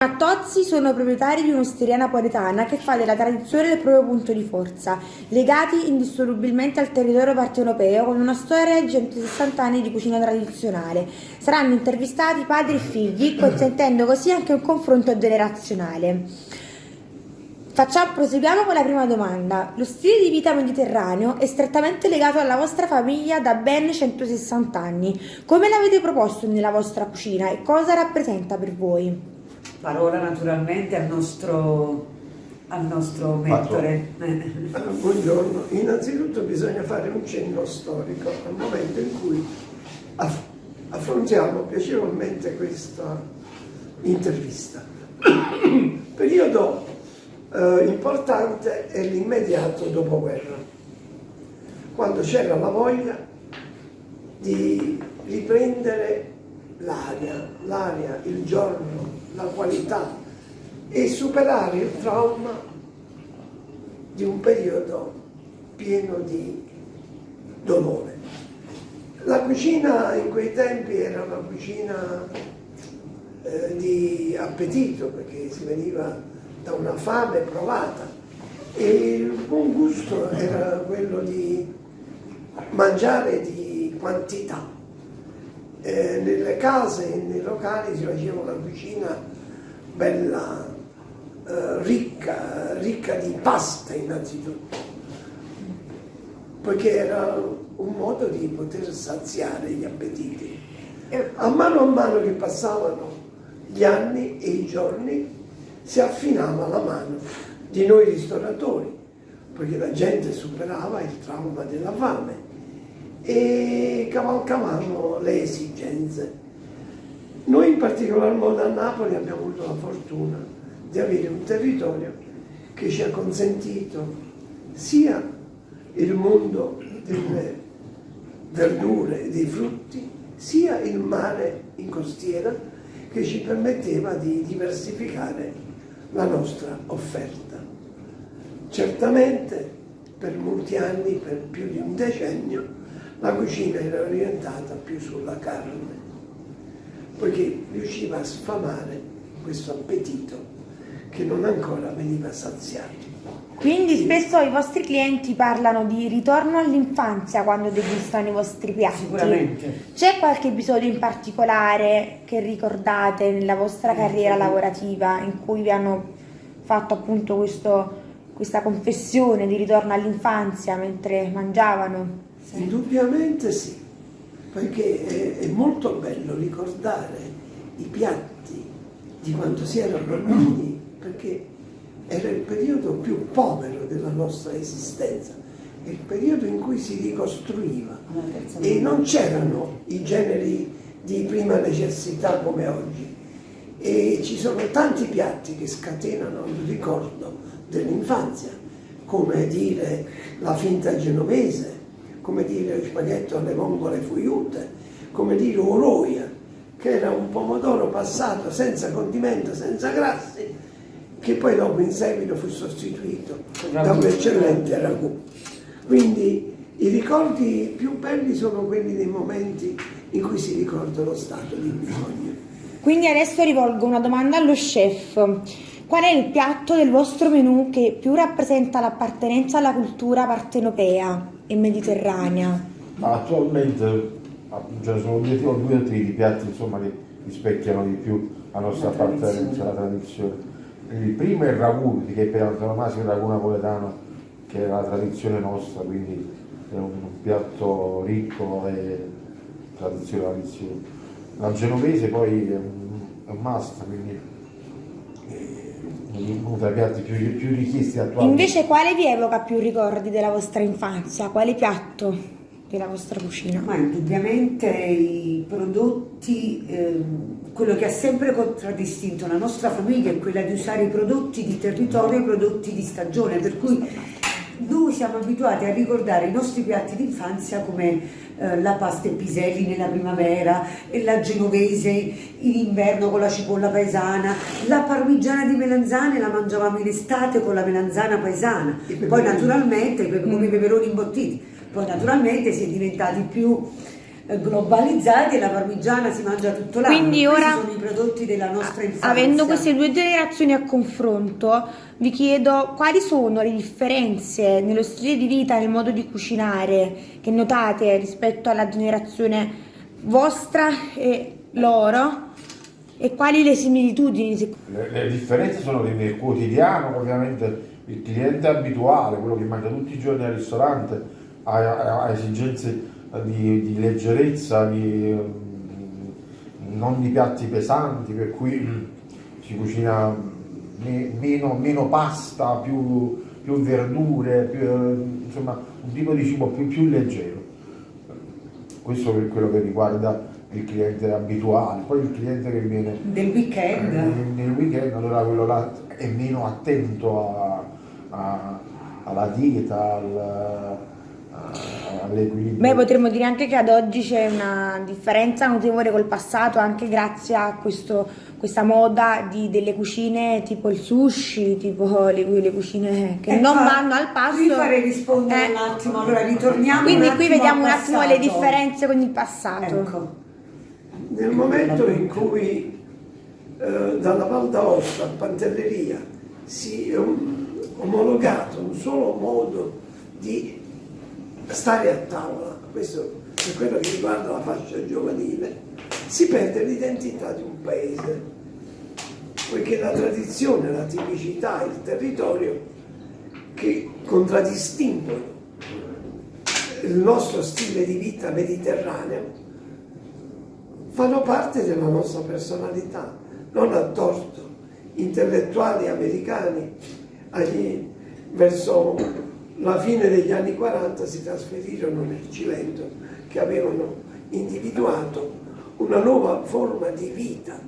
A Tozzi sono proprietari di un'osteria napoletana che fa della tradizione il proprio punto di forza, legati indissolubilmente al territorio partenopeo con una storia di 160 anni di cucina tradizionale. Saranno intervistati padri e figli, consentendo così anche un confronto generazionale. Proseguiamo con la prima domanda. Lo stile di vita mediterraneo è strettamente legato alla vostra famiglia da ben 160 anni. Come l'avete proposto nella vostra cucina e cosa rappresenta per voi? Parola naturalmente al nostro mentore. Buongiorno, innanzitutto bisogna fare un cenno storico al momento in cui affrontiamo piacevolmente questa intervista. Periodo importante è l'immediato dopoguerra, quando c'era la voglia di riprendere l'aria, il giorno, la qualità e superare il trauma di un periodo pieno di dolore. La cucina in quei tempi era una cucina di appetito, perché si veniva da una fame provata e il buon gusto era quello di mangiare di quantità. Nelle case e nei locali si faceva una cucina bella, ricca di pasta innanzitutto, poiché era un modo di poter saziare gli appetiti. A mano che passavano gli anni e i giorni si affinava la mano di noi ristoratori, perché la gente superava il trauma della fame e cavalcavamo le esigenze. Noi in particolar modo a Napoli abbiamo avuto la fortuna di avere un territorio che ci ha consentito sia il mondo delle verdure e dei frutti, sia il mare in costiera che ci permetteva di diversificare la nostra offerta. Certamente per molti anni, per più di un decennio, la cucina era orientata più sulla carne, poiché riusciva a sfamare questo appetito che non ancora veniva saziato. Quindi spesso i vostri clienti parlano di ritorno all'infanzia quando degustano i vostri piatti. Sicuramente. C'è qualche episodio in particolare che ricordate nella vostra carriera lavorativa in cui vi hanno fatto appunto questa confessione di ritorno all'infanzia mentre mangiavano? Indubbiamente sì, perché è molto bello ricordare i piatti di quando si era bambini, perché era il periodo più povero della nostra esistenza, il periodo in cui si ricostruiva e non c'erano i generi di prima necessità come oggi. E ci sono tanti piatti che scatenano il ricordo dell'infanzia, come dire la finta genovese, come dire lo spaghetto alle vongole fuiute, come dire oroia, che era un pomodoro passato senza condimento, senza grassi, che poi dopo in seguito fu sostituito da un eccellente ragù. Quindi i ricordi più belli sono quelli dei momenti in cui si ricorda lo stato di bisogno. Quindi adesso rivolgo una domanda allo chef. Qual è il piatto del vostro menù che più rappresenta l'appartenenza alla cultura partenopea e mediterranea? Attualmente ce ne sono due o tre di piatti insomma, che rispecchiano di più la nostra appartenenza alla tradizione. Il primo è il ragù, che è per antonomasia il ragù napoletano, che è la tradizione nostra, quindi è un piatto ricco e tradizionalissimo. La genovese poi è un must, quindi uno tra i piatti più richiesti attualmente. Invece quale vi evoca più ricordi della vostra infanzia? Quale piatto della vostra cucina? Ma indubbiamente i prodotti, quello che ha sempre contraddistinto la nostra famiglia è quella di usare i prodotti di territorio e i prodotti di stagione, per cui noi siamo abituati a ricordare i nostri piatti d'infanzia come la pasta e piselli nella primavera, e la genovese in inverno con la cipolla paesana, la parmigiana di melanzane la mangiavamo in estate con la melanzana paesana, poi naturalmente come i peperoni imbottiti, poi naturalmente si è diventati più globalizzati e la parmigiana si mangia tutto l'anno. Quindi Questi ora, sono i prodotti della nostra infanzia. avendo queste due generazioni a confronto, vi chiedo quali sono le differenze nello stile di vita, nel modo di cucinare che notate rispetto alla generazione vostra e loro, e quali le similitudini. Le differenze sono che nel quotidiano, ovviamente, il cliente abituale, quello che mangia tutti i giorni al ristorante, ha esigenze di leggerezza, non di piatti pesanti, per cui si cucina meno pasta, più verdure, insomma un tipo di cibo più leggero. Questo per quello che riguarda il cliente abituale. Poi il cliente che viene del weekend, nel weekend, allora quello là è meno attento alla dieta, all'equilibrio. Beh, potremmo dire anche che ad oggi c'è una differenza notevole col passato, anche grazie a questa moda delle cucine tipo il sushi, tipo le cucine che non vanno al passo. Qui farei rispondere un attimo, allora ritorniamo. Quindi un qui attimo vediamo un al attimo le passato. differenze con il passato. Ecco. Nel momento in cui dalla Val d'Aosta a Pantelleria si è omologato un solo modo di stare a tavola, questo per quello che riguarda la fascia giovanile, si perde l'identità di un paese, poiché la tradizione, la tipicità, il territorio che contraddistinguono il nostro stile di vita mediterraneo fanno parte della nostra personalità, non a torto. Intellettuali americani verso la fine degli anni 40 si trasferirono nel Cilento, che avevano individuato una nuova forma di vita.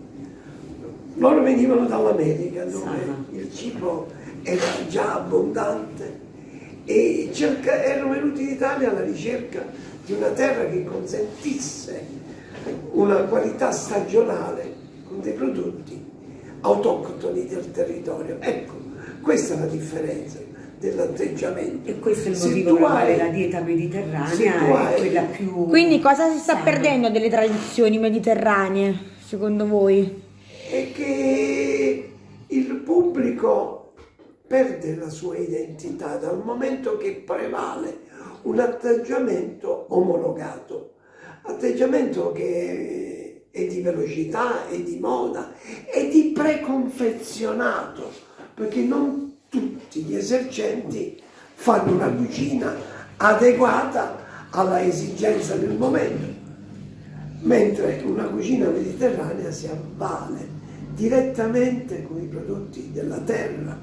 Loro venivano dall'America, dove il cibo era già abbondante, e erano venuti in Italia alla ricerca di una terra che consentisse una qualità stagionale con dei prodotti autoctoni del territorio. Ecco, questa è la differenza dell'atteggiamento. E questo è il motivo per quale la dieta mediterranea è quella più... Quindi cosa si sta sana. perdendo delle tradizioni mediterranee, secondo voi? È che il pubblico perde la sua identità dal momento che prevale un atteggiamento omologato, atteggiamento che è di velocità, è di moda, è di preconfezionato, perché non tutti gli esercenti fanno una cucina adeguata alla esigenza del momento, mentre una cucina mediterranea si avvale direttamente con i prodotti della terra.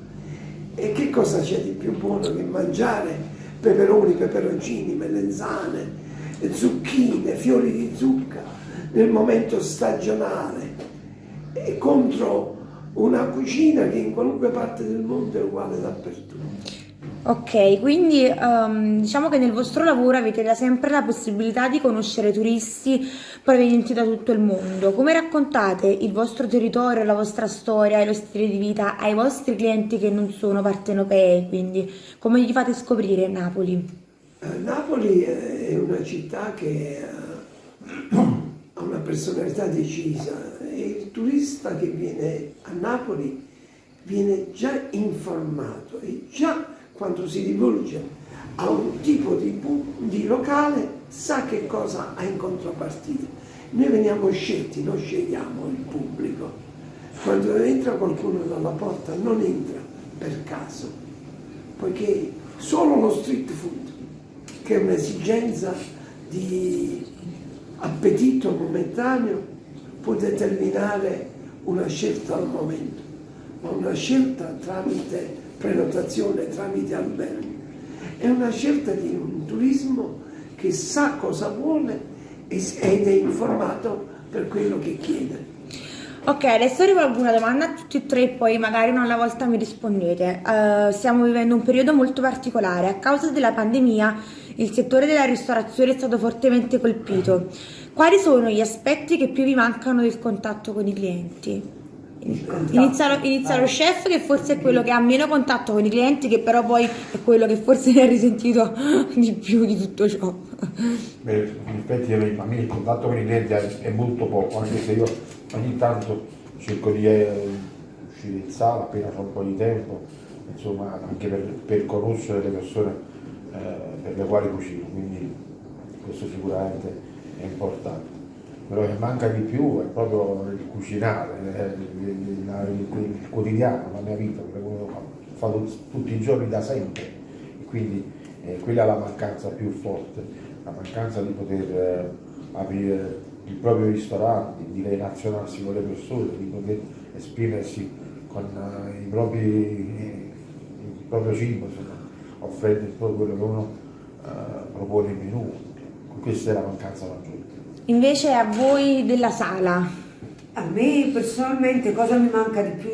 E che cosa c'è di più buono che mangiare peperoni, peperoncini, melenzane, zucchine, fiori di zucca nel momento stagionale, e contro una cucina che in qualunque parte del mondo è uguale dappertutto. Ok, quindi diciamo che nel vostro lavoro avete da sempre la possibilità di conoscere turisti provenienti da tutto il mondo. Come raccontate il vostro territorio, la vostra storia e lo stile di vita ai vostri clienti che non sono partenopei? Quindi come gli fate scoprire Napoli? Napoli è una città che ha una personalità decisa, e il turista che viene a Napoli viene già informato, e già quando si rivolge a un tipo di locale sa che cosa ha in contropartita. Noi veniamo scelti, non scegliamo il pubblico. Quando entra qualcuno dalla porta non entra per caso, poiché solo lo street food, che è un'esigenza di appetito momentaneo, può determinare una scelta al momento, ma una scelta tramite prenotazione, tramite alberghi. È una scelta di un turismo che sa cosa vuole ed è informato per quello che chiede. Ok, adesso rivolgo una domanda a tutti e tre, poi magari una alla volta mi rispondete. Stiamo vivendo un periodo molto particolare. A causa della pandemia il settore della ristorazione è stato fortemente colpito. Quali sono gli aspetti che più vi mancano del contatto con i clienti? Inizia lo chef, che forse è quello che ha meno contatto con i clienti, che però poi è quello che forse ne ha risentito di più di tutto ciò. Beh, in effetti a me il contatto con i clienti è molto poco, anche se io ogni tanto cerco di uscire in sala appena ho un po' di tempo, insomma, anche per conoscere le persone per le quali cucino, quindi questo sicuramente è importante. Quello che manca di più è proprio il cucinare, il quotidiano, la mia vita, quello che ho fatto tutti i giorni da sempre, e quindi quella è la mancanza più forte, la mancanza di poter aprire il proprio ristorante, di relazionarsi con le persone, di poter esprimersi con il proprio cibo, insomma, offrendo proprio quello che uno propone in menù. Questa è la mancanza maggiore. Invece a voi della sala, A me personalmente cosa mi manca di più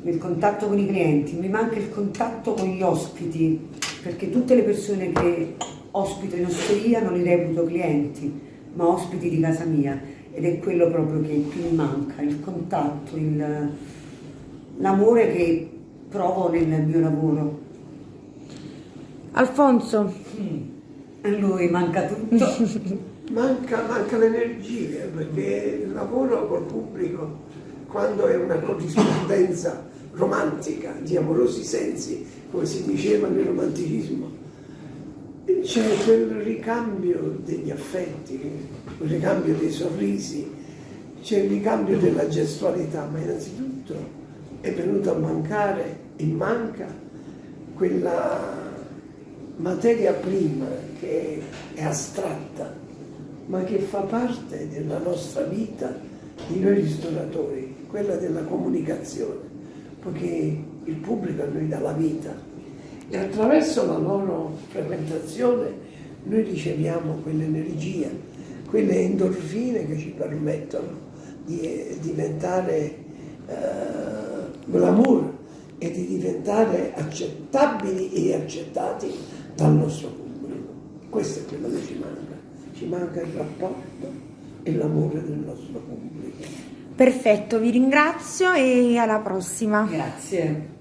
del contatto con i clienti? Mi manca il contatto con gli ospiti, perché tutte le persone che ospito in osteria non li reputo clienti, ma ospiti di casa mia, ed è quello proprio che più mi manca, il contatto, l'amore che provo nel mio lavoro. Alfonso, A lui manca tutto. Manca l'energia, perché il lavoro col pubblico, quando è una corrispondenza romantica, di amorosi sensi, come si diceva nel romanticismo, c'è quel ricambio degli affetti, quel ricambio dei sorrisi, c'è il ricambio della gestualità, ma innanzitutto è venuto a mancare e manca quella materia prima che è astratta, ma che fa parte della nostra vita di noi ristoratori, quella della comunicazione, perché il pubblico a noi dà la vita e attraverso la loro frequentazione noi riceviamo quell'energia, quelle endorfine che ci permettono di diventare glamour e di diventare accettabili e accettati dal nostro pubblico. Questo è quello che ci manca il rapporto e l'amore del nostro pubblico. perfetto, vi ringrazio e alla prossima. Grazie.